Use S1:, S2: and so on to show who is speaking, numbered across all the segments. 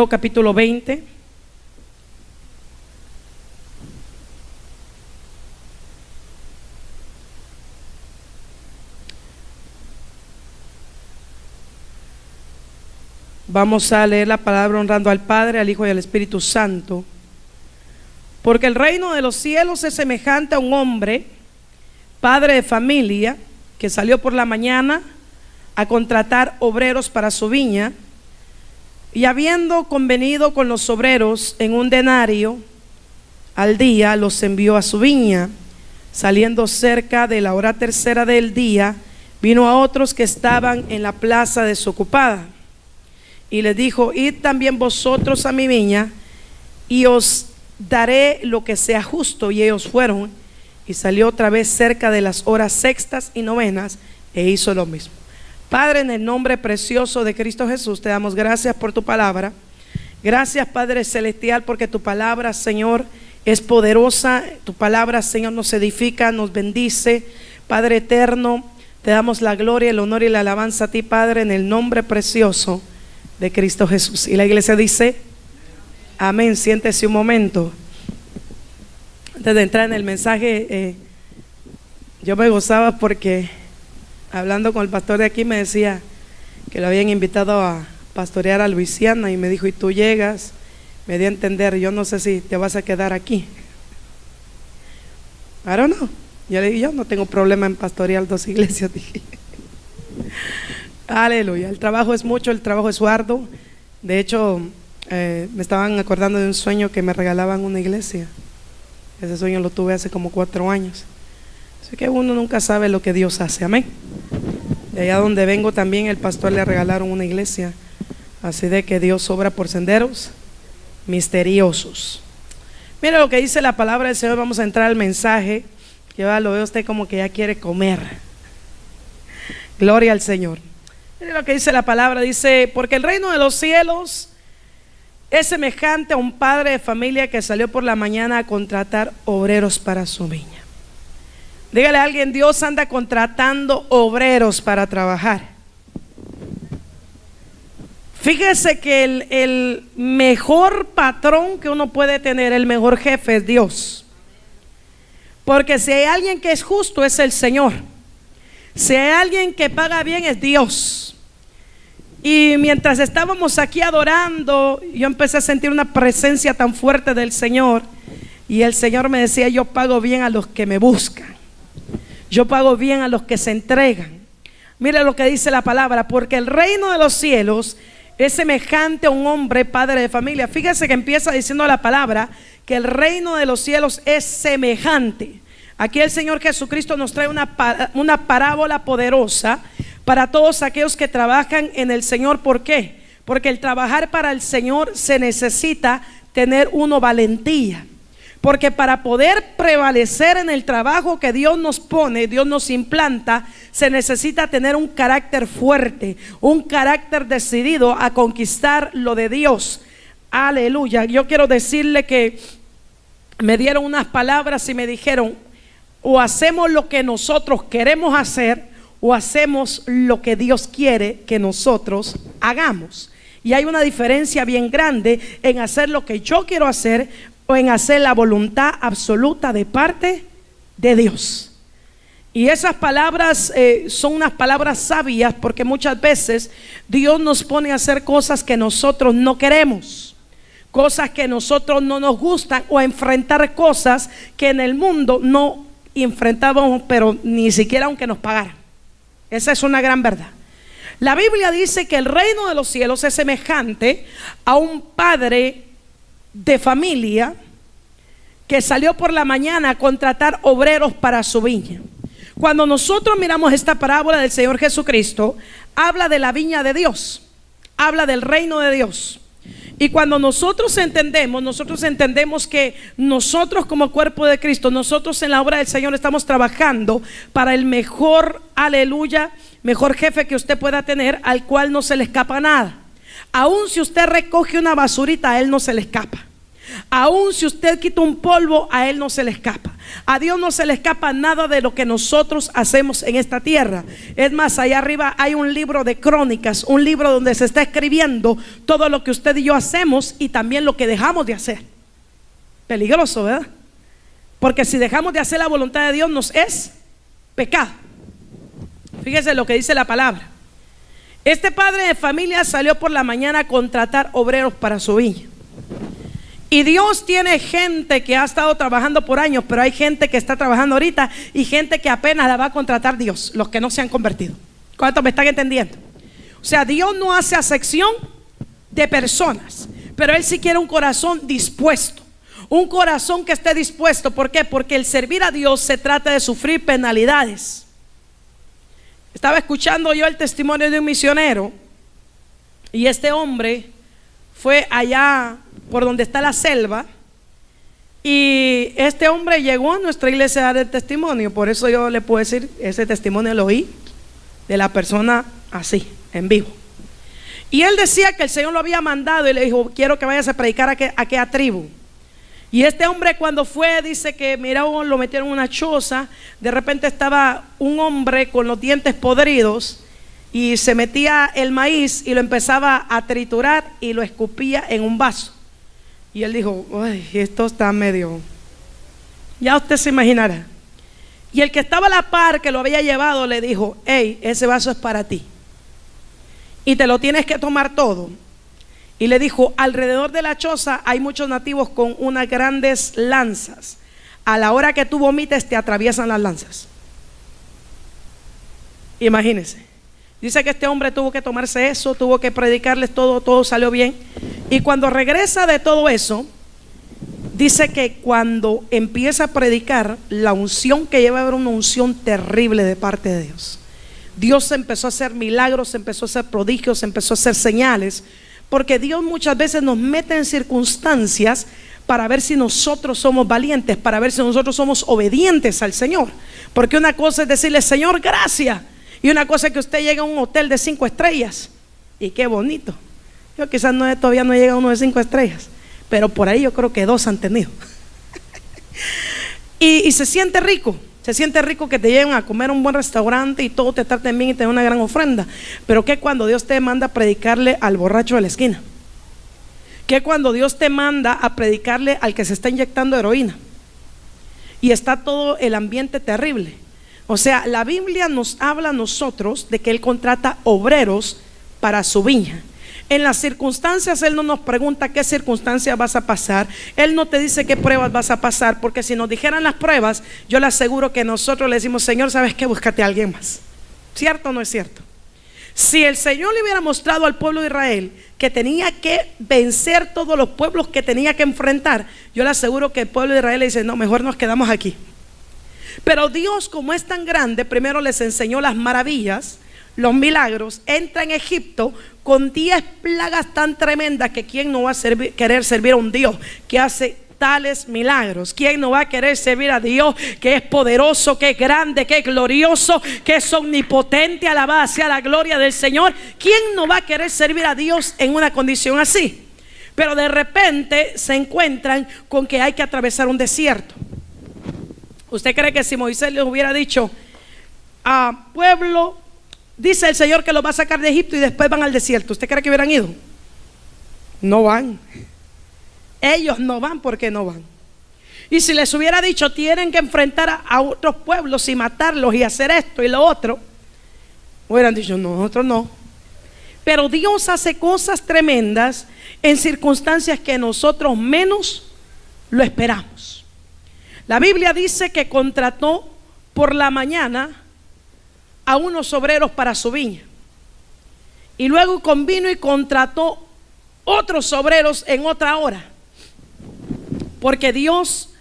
S1: Capítulo 20. Vamos a leer la palabra honrando al Padre, al Hijo y al Espíritu Santo. Porque el reino de los cielos es semejante a un hombre, padre de familia, que salió por la mañana a contratar obreros para su viña, y habiendo convenido con los obreros en un denario al día, los envió a su viña. Saliendo cerca de la hora tercera del día, vino a otros que estaban en la plaza desocupada, y les dijo: id también vosotros a mi viña, y os daré lo que sea justo. Y ellos fueron, y salió otra vez cerca de las horas sextas y novenas, e hizo lo mismo. Padre, en el nombre precioso de Cristo Jesús, te damos gracias por tu palabra. Gracias, Padre Celestial, porque tu palabra, Señor, es poderosa. Tu palabra, Señor, nos edifica, nos bendice. Padre eterno, te damos la gloria, el honor y la alabanza a ti, Padre, en el nombre precioso de Cristo Jesús. Y la iglesia dice: amén. Siéntese un momento. Antes de entrar en el mensaje, yo me gozaba porque hablando con el pastor de aquí me decía que lo habían invitado a pastorear a Luisiana, y me dijo: y tú llegas. Me dio a entender: yo no sé si te vas a quedar aquí. I don't know. Yo le dije: yo no tengo problema en pastorear 2 iglesias, dije. Aleluya. El trabajo es mucho, el trabajo es arduo. De hecho, me estaban acordando de un sueño que me regalaban una iglesia. Ese sueño lo tuve hace como 4 años. Así que uno nunca sabe lo que Dios hace. Amén. De allá donde vengo también el pastor le regalaron una iglesia. Así de que Dios obra por senderos misteriosos. Mira lo que dice la palabra del Señor. Vamos a entrar al mensaje. Yo lo veo usted como que ya quiere comer. Gloria al Señor. Mira lo que dice la palabra. Dice: porque el reino de los cielos es semejante a un padre de familia que salió por la mañana a contratar obreros para su viña. Dígale a alguien: Dios anda contratando obreros para trabajar. Fíjese que el mejor patrón que uno puede tener, el mejor jefe, es Dios. Porque si hay alguien que es justo, es el Señor. Si hay alguien que paga bien, es Dios. Y mientras estábamos aquí adorando, yo empecé a sentir una presencia tan fuerte del Señor. Y el Señor me decía: yo pago bien a los que me buscan. Yo pago bien a los que se entregan. Mira lo que dice la palabra: porque el reino de los cielos es semejante a un hombre, padre de familia. Fíjese que empieza diciendo la palabra que el reino de los cielos es semejante. Aquí el Señor Jesucristo nos trae una parábola poderosa para todos aquellos que trabajan en el Señor. ¿Por qué? Porque el trabajar para el Señor se necesita tener valentía. Porque para poder prevalecer en el trabajo que Dios nos pone, Dios nos implanta, se necesita tener un carácter fuerte, un carácter decidido a conquistar lo de Dios. Aleluya. Yo quiero decirle que me dieron unas palabras y me dijeron: o hacemos lo que nosotros queremos hacer, o hacemos lo que Dios quiere que nosotros hagamos. Y hay una diferencia bien grande en hacer lo que yo quiero hacer o en hacer la voluntad absoluta de parte de Dios. Y esas palabras son unas palabras sabias, porque muchas veces Dios nos pone a hacer cosas que nosotros no queremos, cosas que a nosotros no nos gustan, o a enfrentar cosas que en el mundo no enfrentábamos, pero ni siquiera aunque nos pagaran. Esa es una gran verdad. La Biblia dice que el reino de los cielos es semejante a un padre de familia que salió por la mañana a contratar obreros para su viña. Cuando nosotros miramos esta parábola del Señor Jesucristo, habla de la viña de Dios, habla del reino de Dios. Y cuando nosotros entendemos que nosotros como cuerpo de Cristo, nosotros en la obra del Señor estamos trabajando para el mejor, aleluya, mejor jefe que usted pueda tener, al cual no se le escapa nada. Aún si usted recoge una basurita, a él no se le escapa. Aún si usted quita un polvo, a Él no se le escapa. A Dios no se le escapa nada de lo que nosotros hacemos en esta tierra. Es más, allá arriba hay un libro de crónicas, un libro donde se está escribiendo todo lo que usted y yo hacemos y también lo que dejamos de hacer. Peligroso, ¿verdad? Porque si dejamos de hacer la voluntad de Dios, nos es pecado. Fíjese lo que dice la palabra. Este padre de familia salió por la mañana a contratar obreros para su viña. Y Dios tiene gente que ha estado trabajando por años, pero hay gente que está trabajando ahorita y gente que apenas la va a contratar Dios, los que no se han convertido. ¿Cuántos me están entendiendo? O sea, Dios no hace acepción de personas, pero Él sí quiere un corazón dispuesto. Un corazón que esté dispuesto. ¿Por qué? Porque el servir a Dios se trata de sufrir penalidades. Estaba escuchando yo el testimonio de un misionero, y este hombre fue allá por donde está la selva, y este hombre llegó a nuestra iglesia a dar el testimonio. Por eso yo le puedo decir, ese testimonio lo oí de la persona así, en vivo. Y él decía que el Señor lo había mandado y le dijo: quiero que vayas a predicar a aquella tribu. Y este hombre, cuando fue, dice que miró, lo metieron en una choza. De repente estaba un hombre con los dientes podridos y se metía el maíz y lo empezaba a triturar y lo escupía en un vaso. Y él dijo: uy, esto está medio... Ya usted se imaginará. Y el que estaba a la par, que lo había llevado, le dijo: hey, ese vaso es para ti y te lo tienes que tomar todo. Y le dijo: alrededor de la choza hay muchos nativos con unas grandes lanzas. A la hora que tú vomites te atraviesan las lanzas. Imagínense. Dice que este hombre tuvo que tomarse eso, tuvo que predicarles todo salió bien. Y cuando regresa de todo eso, dice que cuando empieza a predicar, la unción que lleva era una unción terrible de parte de Dios. Dios empezó a hacer milagros, empezó a hacer prodigios, empezó a hacer señales. Porque Dios muchas veces nos mete en circunstancias para ver si nosotros somos valientes, para ver si nosotros somos obedientes al Señor. Porque una cosa es decirle: Señor, gracias. Y una cosa es que usted llega a un hotel de 5 estrellas. Y qué bonito. Yo quizás todavía no llega a uno de 5 estrellas, pero por ahí yo creo que 2 han tenido. y se siente rico. Se siente rico que te lleven a comer a un buen restaurante y todo te traten bien y te den una gran ofrenda. Pero ¿qué cuando Dios te manda a predicarle al borracho de la esquina? ¿Qué cuando Dios te manda a predicarle al que se está inyectando heroína? Y está todo el ambiente terrible. O sea, la Biblia nos habla a nosotros de que Él contrata obreros para su viña. En las circunstancias Él no nos pregunta qué circunstancias vas a pasar. Él no te dice qué pruebas vas a pasar, porque si nos dijeran las pruebas, yo le aseguro que nosotros le decimos: Señor, ¿sabes qué? Búscate a alguien más. ¿Cierto o no es cierto? Si el Señor le hubiera mostrado al pueblo de Israel que tenía que vencer todos los pueblos que tenía que enfrentar, yo le aseguro que el pueblo de Israel le dice: no, mejor nos quedamos aquí. Pero Dios, como es tan grande, primero les enseñó las maravillas, los milagros. Entra en Egipto con 10 plagas tan tremendas que quién no va a querer servir a un Dios que hace tales milagros. ¿Quién no va a querer servir a Dios que es poderoso, que es grande, que es glorioso, que es omnipotente? Alabada sea la gloria del Señor. ¿Quién no va a querer servir a Dios en una condición así? Pero de repente se encuentran con que hay que atravesar un desierto. ¿Usted cree que si Moisés les hubiera dicho: pueblo, dice el Señor que los va a sacar de Egipto y después van al desierto, ¿usted cree que hubieran ido? No van. Ellos no van porque no van. Y si les hubiera dicho: tienen que enfrentar a otros pueblos y matarlos y hacer esto y lo otro, hubieran dicho: no, nosotros no. Pero Dios hace cosas tremendas en circunstancias que nosotros menos lo esperamos. La Biblia dice que contrató por la mañana a unos obreros para su viña, y luego convino y contrató otros obreros en otra hora. Porque Dios,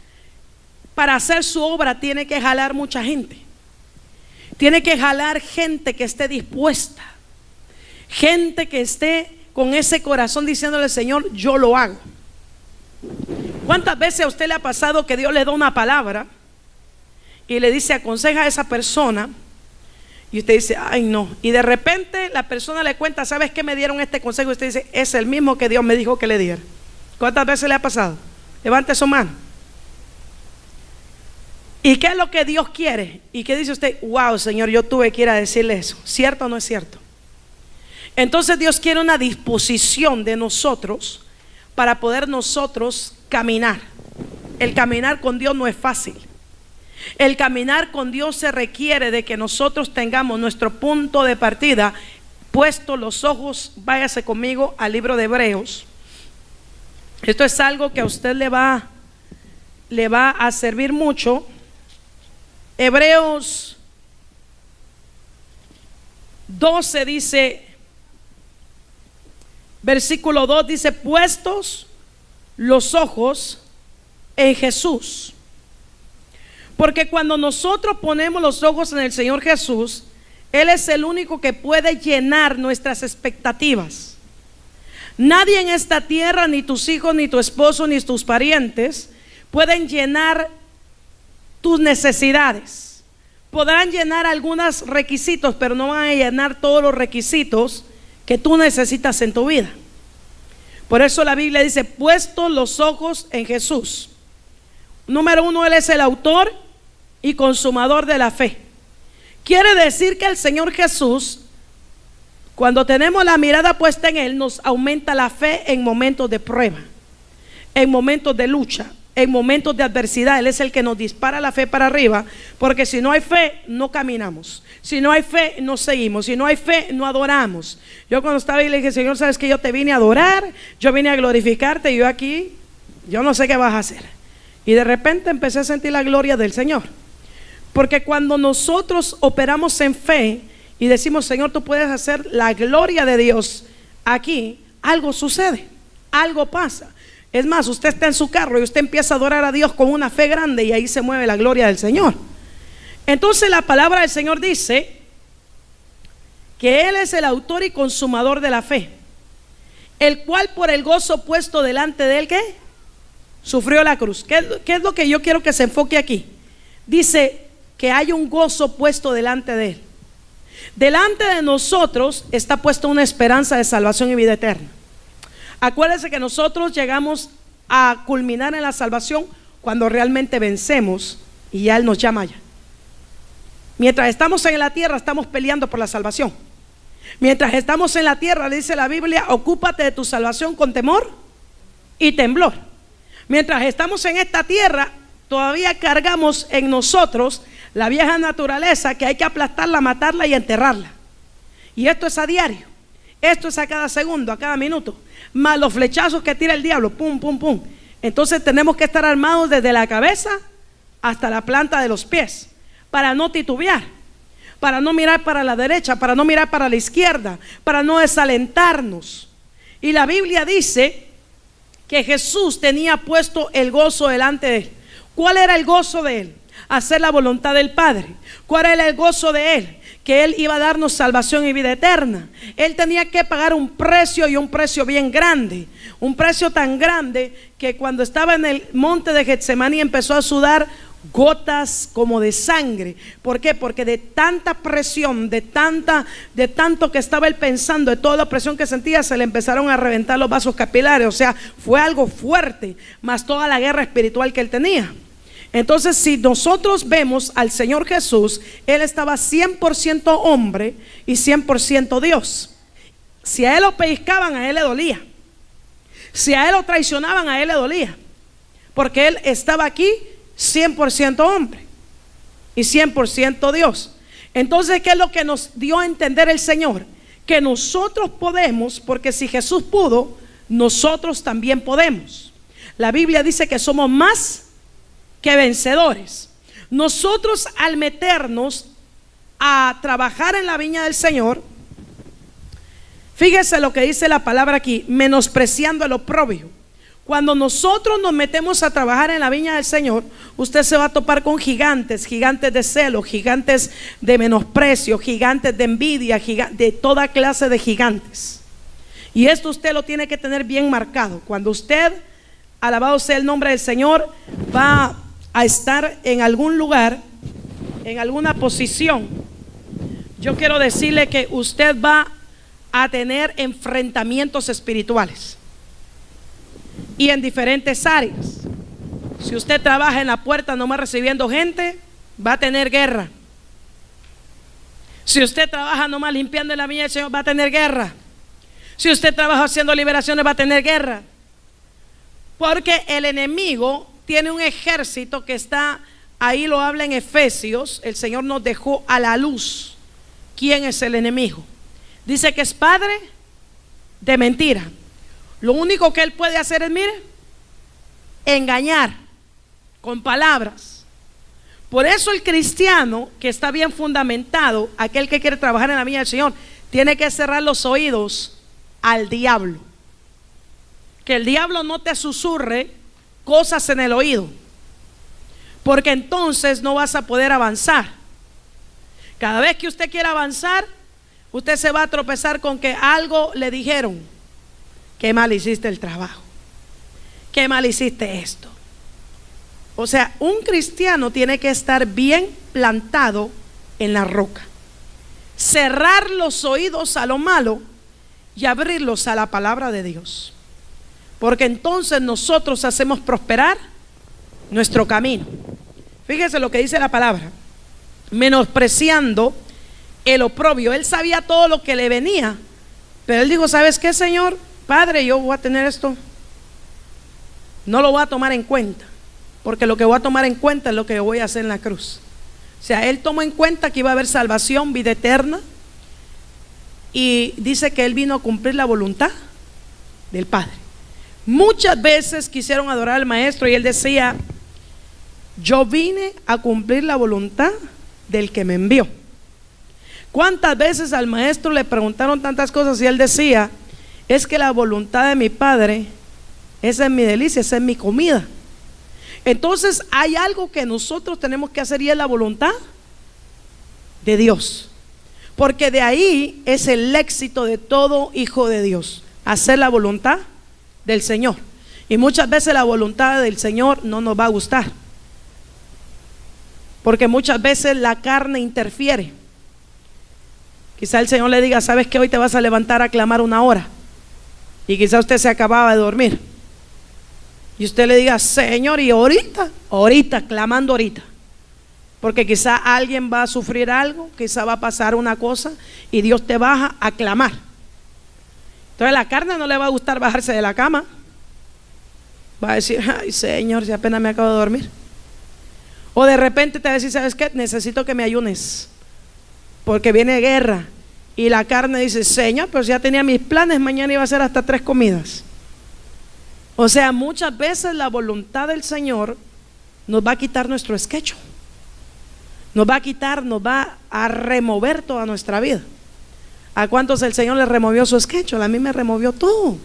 S1: para hacer su obra, tiene que jalar mucha gente. Tiene que jalar gente que esté dispuesta, gente que esté con ese corazón diciéndole: Señor, yo lo hago. ¿Cuántas veces a usted le ha pasado que Dios le da una palabra y le dice: aconseja a esa persona? Y usted dice: ay, no. Y de repente la persona le cuenta: ¿sabes qué me dieron este consejo? Y usted dice: es el mismo que Dios me dijo que le diera. ¿Cuántas veces le ha pasado? Levante su mano. ¿Y qué es lo que Dios quiere? ¿Y qué dice usted? Wow, Señor, yo tuve que ir a decirle eso. ¿Cierto o no es cierto? Entonces Dios quiere una disposición de nosotros para poder nosotros caminar. El caminar con Dios no es fácil. El caminar con Dios se requiere de que nosotros tengamos nuestro punto de partida puesto los ojos. Váyase conmigo al libro de Hebreos. Esto es algo que a usted le va a servir mucho. Hebreos 12 dice, versículo 2 dice: puestos los ojos en Jesús. Porque cuando nosotros ponemos los ojos en el Señor Jesús, Él es el único que puede llenar nuestras expectativas. Nadie en esta tierra, ni tus hijos, ni tu esposo, ni tus parientes, pueden llenar tus necesidades. Podrán llenar algunos requisitos, pero no van a llenar todos los requisitos que tú necesitas en tu vida. Por eso la Biblia dice: puestos los ojos en Jesús. Número uno, Él es el autor y consumador de la fe. Quiere decir que el Señor Jesús, cuando tenemos la mirada puesta en Él, nos aumenta la fe en momentos de prueba, en momentos de lucha, en momentos de adversidad. Él es el que nos dispara la fe para arriba, porque si no hay fe, no caminamos. Si no hay fe, no seguimos. Si no hay fe, no adoramos. Yo cuando estaba ahí le dije: Señor, sabes que yo te vine a adorar, yo vine a glorificarte, y yo aquí, yo no sé qué vas a hacer. Y de repente empecé a sentir la gloria del Señor. Porque cuando nosotros operamos en fe y decimos: Señor, tú puedes hacer la gloria de Dios aquí, algo sucede, algo pasa. Es más, usted está en su carro y usted empieza a adorar a Dios con una fe grande, y ahí se mueve la gloria del Señor. Entonces la palabra del Señor dice que Él es el autor y consumador de la fe, el cual por el gozo puesto delante de Él, ¿qué? Sufrió la cruz. ¿Qué es lo que yo quiero que se enfoque aquí? Dice que hay un gozo puesto delante de Él. Delante de nosotros está puesta una esperanza de salvación y vida eterna. Acuérdense que nosotros llegamos a culminar en la salvación cuando realmente vencemos y ya Él nos llama allá. Mientras estamos en la tierra, estamos peleando por la salvación. Mientras estamos en la tierra, le dice la Biblia: ocúpate de tu salvación con temor y temblor. Mientras estamos en esta tierra, todavía cargamos en nosotros la vieja naturaleza, que hay que aplastarla, matarla y enterrarla. Y esto es a diario. Esto es a cada segundo, a cada minuto. Más los flechazos que tira el diablo, pum, pum, pum. Entonces tenemos que estar armados desde la cabeza hasta la planta de los pies, para no titubear, para no mirar para la derecha, para no mirar para la izquierda, para no desalentarnos. Y la Biblia dice que Jesús tenía puesto el gozo delante de Él. ¿Cuál era el gozo de Él? Hacer la voluntad del Padre. ¿Cuál era el gozo de Él? Que Él iba a darnos salvación y vida eterna. Él tenía que pagar un precio, y un precio bien grande. Un precio tan grande que cuando estaba en el monte de Getsemaní empezó a sudar gotas como de sangre. ¿Por qué? Porque de tanta presión, de tanto que estaba él pensando, de toda la presión que sentía, se le empezaron a reventar los vasos capilares. O sea, fue algo fuerte, más toda la guerra espiritual que él tenía. Entonces, si nosotros vemos al Señor Jesús, Él estaba 100% hombre y 100% Dios. Si a Él lo pellizcaban, a Él le dolía. Si a Él lo traicionaban, a Él le dolía. Porque Él estaba aquí 100% hombre y 100% Dios. Entonces, ¿qué es lo que nos dio a entender el Señor? Que nosotros podemos, porque si Jesús pudo, nosotros también podemos. La Biblia dice que somos más que vencedores. Nosotros, al meternos a trabajar en la viña del Señor, fíjese lo que dice la palabra aquí: menospreciando el oprobio. Cuando nosotros nos metemos a trabajar en la viña del Señor, usted se va a topar con gigantes, gigantes de celo, gigantes de menosprecio, gigantes de envidia, de toda clase de gigantes. Y esto usted lo tiene que tener bien marcado. Cuando usted, alabado sea el nombre del Señor, va a estar en algún lugar, en alguna posición, yo quiero decirle que usted va a tener enfrentamientos espirituales, y en diferentes áreas. Si usted trabaja en la puerta nomás recibiendo gente, va a tener guerra. Si usted trabaja nomás limpiando en la viña del Señor, va a tener guerra. Si usted trabaja haciendo liberaciones, va a tener guerra. Porque el enemigo tiene un ejército que está, ahí lo habla en Efesios, el Señor nos dejó a la luz. ¿Quién es el enemigo? Dice que es padre de mentira. Lo único que él puede hacer es, mire, engañar con palabras. Por eso el cristiano que está bien fundamentado, aquel que quiere trabajar en la viña del Señor, tiene que cerrar los oídos al diablo. Que el diablo no te susurre cosas en el oído, porque entonces no vas a poder avanzar. Cada vez que usted quiera avanzar, usted se va a tropezar con que algo le dijeron. Qué mal hiciste el trabajo, qué mal hiciste esto. O sea, un cristiano tiene que estar bien plantado en la roca, cerrar los oídos a lo malo y abrirlos a la palabra de Dios, porque entonces nosotros hacemos prosperar nuestro camino. Fíjese lo que dice la palabra: menospreciando el oprobio. Él sabía todo lo que le venía, pero él dijo: ¿sabes qué, Señor? Padre, yo voy a tener esto, no lo voy a tomar en cuenta, porque lo que voy a tomar en cuenta es lo que voy a hacer en la cruz. O sea, él tomó en cuenta que iba a haber salvación, vida eterna, y dice que él vino a cumplir la voluntad del Padre. Muchas veces quisieron adorar al maestro y él decía: yo vine a cumplir la voluntad del que me envió. ¿Cuántas veces al maestro le preguntaron tantas cosas y él decía: es que la voluntad de mi Padre, esa es mi delicia, esa es mi comida? Entonces hay algo que nosotros tenemos que hacer, y es la voluntad de Dios, porque de ahí es el éxito de todo hijo de Dios, hacer la voluntad del Señor. Y muchas veces la voluntad del Señor no nos va a gustar, porque muchas veces la carne interfiere. Quizá el Señor le diga: sabes que hoy te vas a levantar a clamar 1 hora, y quizá usted se acababa de dormir, y usted le diga: Señor, y ahorita, clamando ahorita, porque quizá alguien va a sufrir algo, quizá va a pasar una cosa, y Dios te baja a clamar. Entonces la carne no le va a gustar bajarse de la cama, va a decir: ay, Señor, si apenas me acabo de dormir. O de repente te va a decir: ¿sabes qué? Necesito que me ayunes, porque viene guerra. Y la carne dice: Señor, pero ya tenía mis planes, mañana iba a hacer hasta 3 comidas. O sea, muchas veces la voluntad del Señor nos va a quitar nuestro esquecho, nos va a remover toda nuestra vida. ¿A cuántos el Señor le removió su esquecho? A mí me removió todo,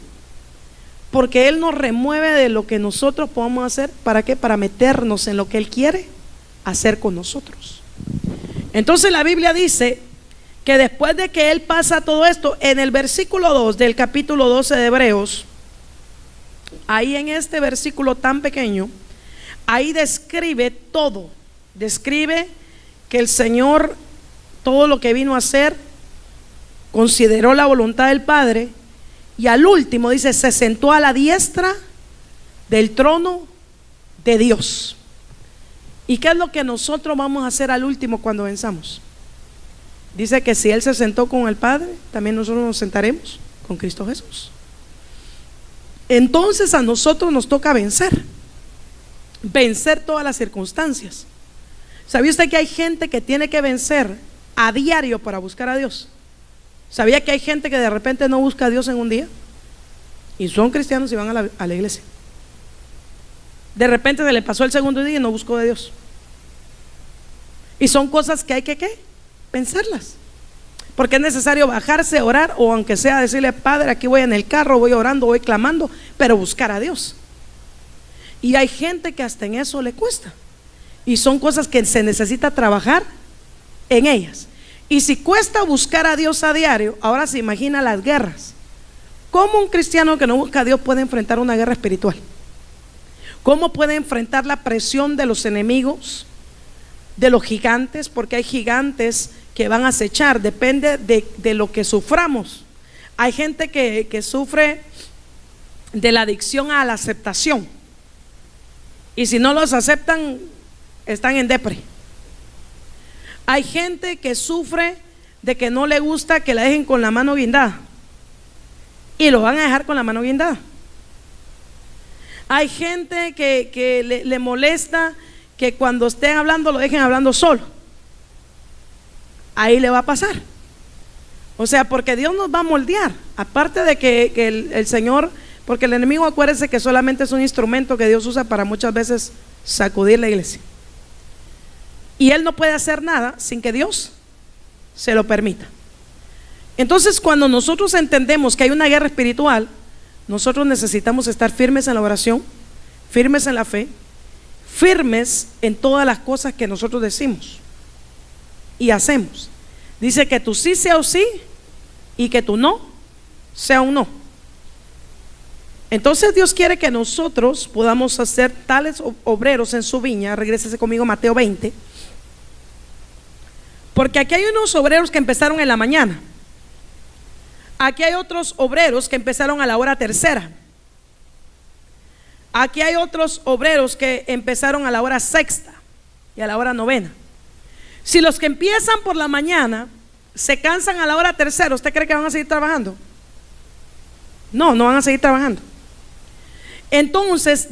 S1: porque Él nos remueve de lo que nosotros podemos hacer. ¿Para qué? Para meternos en lo que Él quiere hacer con nosotros. Entonces la Biblia dice que después de que Él pasa todo esto, en el versículo 2 del capítulo 12 de Hebreos, ahí en este versículo tan pequeño, ahí describe todo. Describe que el Señor, todo lo que vino a hacer, consideró la voluntad del Padre, y al último dice: se sentó a la diestra del trono de Dios. ¿Y qué es lo que nosotros vamos a hacer al último cuando venzamos? Dice que si Él se sentó con el Padre, también nosotros nos sentaremos con Cristo Jesús. Entonces a nosotros nos toca vencer todas las circunstancias. ¿Sabía usted que hay gente que tiene que vencer a diario para buscar a Dios? ¿Sabía que hay gente que de repente no busca a Dios en un día? Y son cristianos y van a la iglesia. De repente se le pasó el segundo día y no buscó de Dios. Y son cosas que hay que ¿qué? Pensarlas. Porque es necesario bajarse, orar, o aunque sea decirle: Padre, aquí voy en el carro, voy orando, voy clamando, pero buscar a Dios. Y hay gente que hasta en eso le cuesta, y son cosas que se necesita trabajar en ellas. Y si cuesta buscar a Dios a diario, ahora se imagina las guerras. ¿Cómo un cristiano que no busca a Dios puede enfrentar una guerra espiritual? ¿Cómo puede enfrentar la presión de los enemigos, de los gigantes? Porque hay gigantes que van a acechar, depende de lo que suframos. Hay gente que sufre de la adicción a la aceptación. Y si no los aceptan, están en depre. Hay gente que sufre de que no le gusta que la dejen con la mano guindada, y lo van a dejar con la mano guindada. Hay gente que le molesta que cuando estén hablando lo dejen hablando solo. Ahí le va a pasar. O sea, porque Dios nos va a moldear. Aparte de que el Señor, porque el enemigo, acuérdense que solamente es un instrumento que Dios usa para muchas veces sacudir la iglesia. Y Él no puede hacer nada sin que Dios se lo permita. Entonces, cuando nosotros entendemos que hay una guerra espiritual, nosotros necesitamos estar firmes en la oración, firmes en la fe, firmes en todas las cosas que nosotros decimos y hacemos. Dice que tu sí sea un sí y que tu no sea un no. Entonces Dios quiere que nosotros podamos hacer tales obreros en su viña. Regrésese conmigo a Mateo 20. Porque aquí hay unos obreros que empezaron en la mañana. Aquí hay otros obreros que empezaron a la hora tercera. Aquí hay otros obreros que empezaron a la hora sexta y a la hora novena. Si los que empiezan por la mañana se cansan a la hora tercera, ¿usted cree que van a seguir trabajando? No, no van a seguir trabajando. Entonces,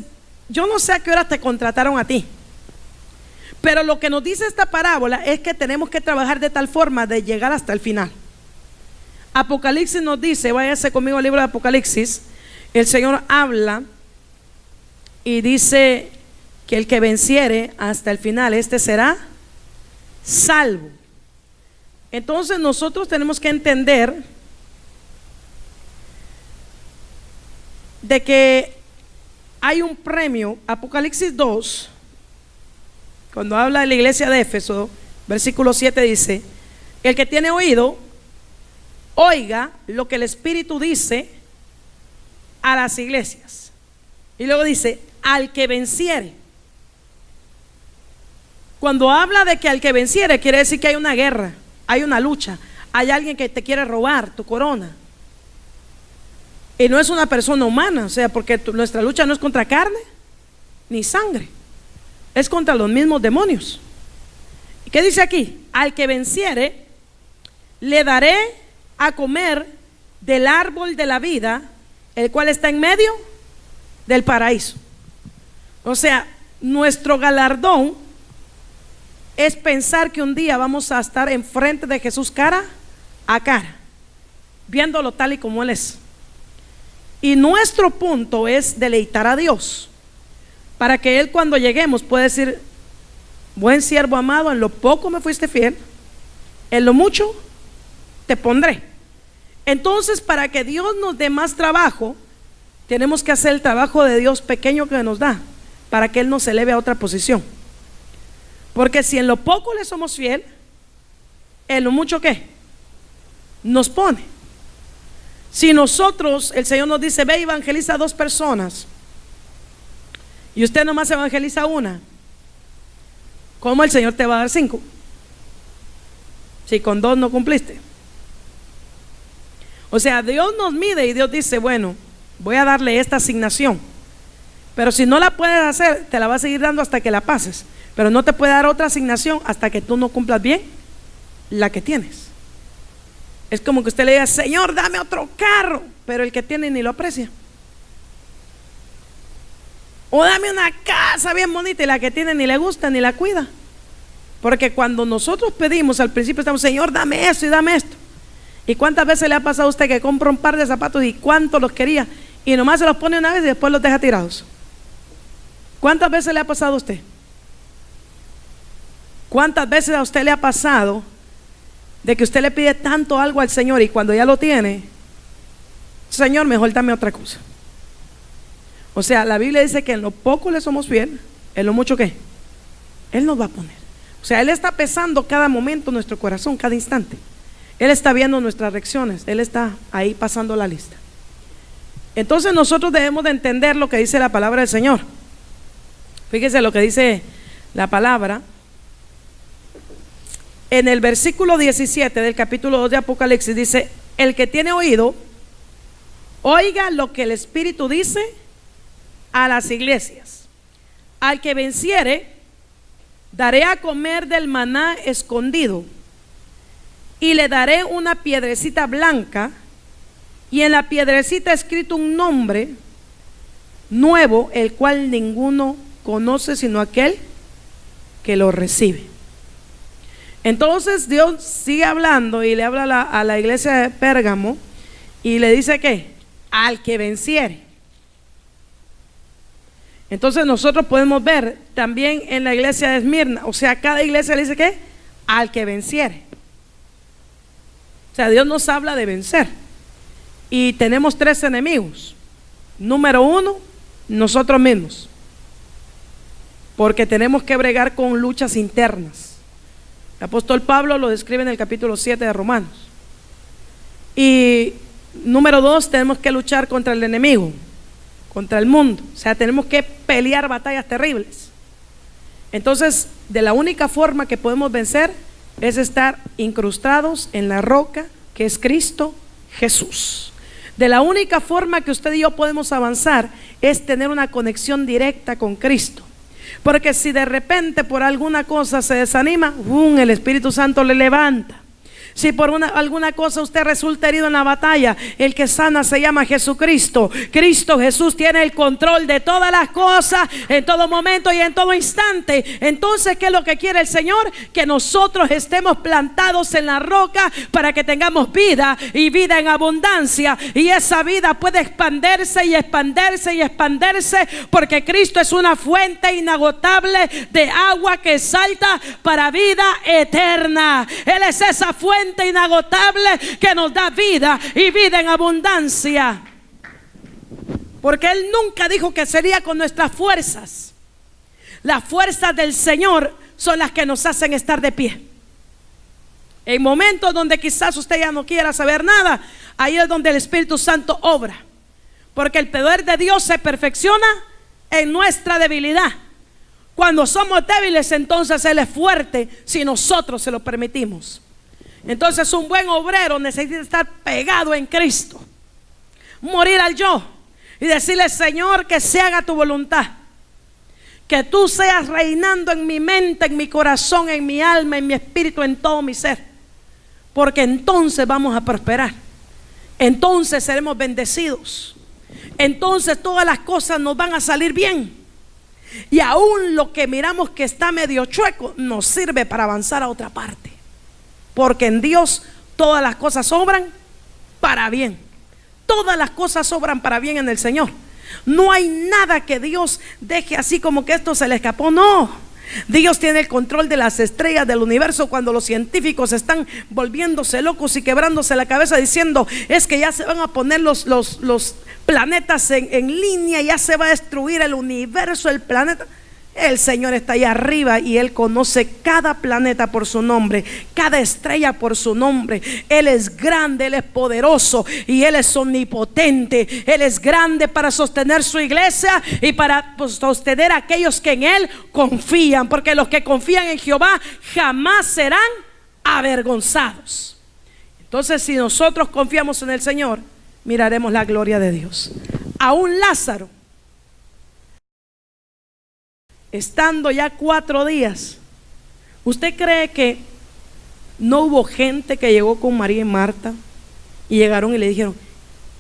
S1: yo no sé a qué hora te contrataron a ti, pero lo que nos dice esta parábola es que tenemos que trabajar de tal forma de llegar hasta el final. Apocalipsis nos dice, váyase conmigo al libro de Apocalipsis, el Señor habla y dice que el que venciere hasta el final, este será salvo. Entonces nosotros tenemos que entender de que hay un premio. Apocalipsis 2, cuando habla de la iglesia de Éfeso, versículo 7 dice: el que tiene oído, oiga lo que el Espíritu dice a las iglesias. Y luego dice: al que venciere. Cuando habla de que al que venciere, quiere decir que hay una guerra, hay una lucha, hay alguien que te quiere robar tu corona. Y no es una persona humana, o sea, porque nuestra lucha no es contra carne ni sangre, es contra los mismos demonios. ¿Y qué dice aquí? Al que venciere, le daré a comer del árbol de la vida, el cual está en medio del paraíso. O sea, nuestro galardón es pensar que un día vamos a estar enfrente de Jesús cara a cara, viéndolo tal y como Él es. Y nuestro punto es deleitar a Dios, para que Él, cuando lleguemos, pueda decir: buen siervo amado, en lo poco me fuiste fiel, en lo mucho te pondré. Entonces, para que Dios nos dé más trabajo, tenemos que hacer el trabajo de Dios pequeño que nos da, para que Él nos eleve a otra posición. Porque si en lo poco le somos fiel, en lo mucho ¿qué? Nos pone. Si nosotros, el Señor nos dice: ve, evangeliza a 2 personas, y usted nomás evangeliza una, ¿cómo el Señor te va a dar 5? Si con 2 no cumpliste. O sea, Dios nos mide y Dios dice: bueno, voy a darle esta asignación, pero si no la puedes hacer, te la va a seguir dando hasta que la pases. Pero no te puede dar otra asignación hasta que tú no cumplas bien la que tienes. Es como que usted le diga: Señor, dame otro carro, pero el que tiene ni lo aprecia. O dame una casa bien bonita, y la que tiene ni le gusta ni la cuida. Porque cuando nosotros pedimos, al principio estamos: Señor, dame esto y dame esto. ¿Y cuántas veces le ha pasado a usted que compra un par de zapatos y cuánto los quería, y nomás se los pone una vez y después los deja tirados? ¿Cuántas veces le ha pasado a usted? ¿Cuántas veces a usted le ha pasado de que usted le pide tanto algo al Señor, y cuando ya lo tiene, Señor, mejor dame otra cosa? O sea, la Biblia dice que en lo poco le somos fiel, en lo mucho ¿qué? Él nos va a poner. O sea, Él está pesando cada momento nuestro corazón, cada instante. Él está viendo nuestras reacciones, Él está ahí pasando la lista. Entonces nosotros debemos de entender lo que dice la palabra del Señor. Fíjese lo que dice la palabra en el versículo 17 del capítulo 2 de Apocalipsis. Dice: el que tiene oído, oiga lo que el Espíritu dice a las iglesias. al que venciere, daré a comer del maná escondido, y le daré una piedrecita blanca, y en la piedrecita escrito un nombre nuevo, el cual ninguno conoce sino aquel que lo recibe. Entonces Dios sigue hablando y le habla a la iglesia de Pérgamo y le dice que al que venciere. Entonces nosotros podemos ver también en la iglesia de Esmirna, o sea, cada iglesia le dice que al que venciere. O sea, Dios nos habla de vencer. Y tenemos 3 enemigos. Número 1, nosotros mismos, porque tenemos que bregar con luchas internas. El apóstol Pablo lo describe en el capítulo 7 de Romanos. Y número 2, tenemos que luchar contra el enemigo, contra el mundo. O sea, tenemos que pelear batallas terribles. Entonces, de la única forma que podemos vencer es estar incrustados en la roca que es Cristo Jesús. De la única forma que usted y yo podemos avanzar es tener una conexión directa con Cristo. Porque si de repente por alguna cosa se desanima, el Espíritu Santo le levanta. Si por alguna cosa usted resulta herido en la batalla, el que sana se llama Jesucristo. Cristo Jesús tiene el control de todas las cosas, en todo momento y en todo instante. Entonces, ¿qué es lo que quiere el Señor? Que nosotros estemos plantados en la roca para que tengamos vida y vida en abundancia. Y esa vida puede expandirse y expandirse y expandirse, porque Cristo es una fuente inagotable de agua que salta para vida eterna. Él es esa fuente inagotable que nos da vida y vida en abundancia, porque Él nunca dijo que sería con nuestras fuerzas. Las fuerzas del Señor son las que nos hacen estar de pie. En momentos donde quizás usted ya no quiera saber nada, ahí es donde el Espíritu Santo obra, porque el poder de Dios se perfecciona en nuestra debilidad. Cuando somos débiles, entonces Él es fuerte si nosotros se lo permitimos. Entonces un buen obrero necesita estar pegado en Cristo, morir al yo y decirle: Señor, que se haga tu voluntad, que tú seas reinando en mi mente, en mi corazón, en mi alma, en mi espíritu, en todo mi ser, porque entonces vamos a prosperar, entonces seremos bendecidos, entonces todas las cosas nos van a salir bien, y aún lo que miramos que está medio chueco nos sirve para avanzar a otra parte. Porque en Dios todas las cosas obran para bien. Todas las cosas obran para bien en el Señor. No hay nada que Dios deje así como que esto se le escapó. No, Dios tiene el control de las estrellas del universo. Cuando los científicos están volviéndose locos y quebrándose la cabeza diciendo: es que ya se van a poner los planetas en línea, ya se va a destruir el universo, el planeta. El Señor está allá arriba y Él conoce cada planeta por su nombre, cada estrella por su nombre. Él es grande, Él es poderoso y Él es omnipotente. Él es grande para sostener su iglesia y para sostener a aquellos que en Él confían, porque los que confían en Jehová jamás serán avergonzados. Entonces, si nosotros confiamos en el Señor, miraremos la gloria de Dios. Aún Lázaro, estando ya 4 días, ¿usted cree que no hubo gente que llegó con María y Marta y llegaron y le dijeron: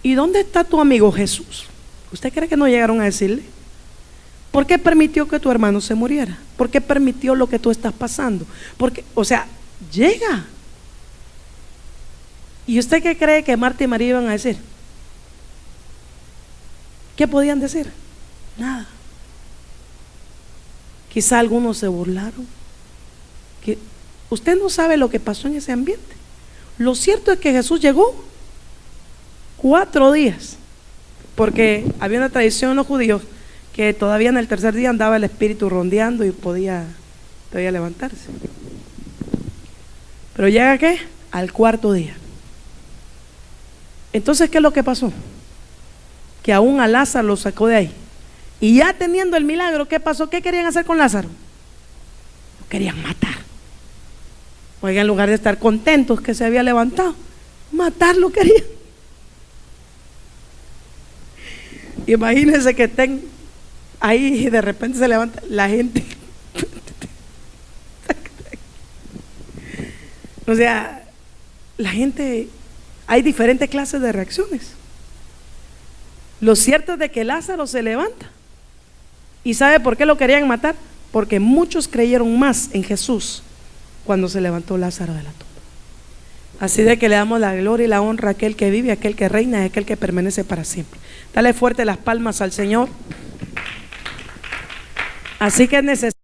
S1: ¿y dónde está tu amigo Jesús? ¿Usted cree que no llegaron a decirle? ¿Por qué permitió que tu hermano se muriera? ¿Por qué permitió lo que tú estás pasando? Porque, o sea, llega. ¿Y usted qué cree que Marta y María iban a decir? ¿Qué podían decir? Nada. Quizá algunos se burlaron. Que usted no sabe lo que pasó en ese ambiente. Lo cierto es que Jesús llegó 4 días, porque había una tradición en los judíos que todavía en el 3er día andaba el espíritu rondeando y podía levantarse. Pero llega ¿qué? Al 4.º día. Entonces, ¿qué es lo que pasó? Que aún a Lázaro lo sacó de ahí. Y ya teniendo el milagro, ¿qué pasó? ¿Qué querían hacer con Lázaro? Lo querían matar. Oiga, en lugar de estar contentos que se había levantado, matarlo querían. Imagínense que estén ahí de repente se levanta la gente. O sea, la gente, hay diferentes clases de reacciones. Lo cierto es de que Lázaro se levanta. ¿Y sabe por qué lo querían matar? Porque muchos creyeron más en Jesús cuando se levantó Lázaro de la tumba. Así de que le damos la gloria y la honra a aquel que vive, a aquel que reina y a aquel que permanece para siempre. Dale fuerte las palmas al Señor. Así que es necesario.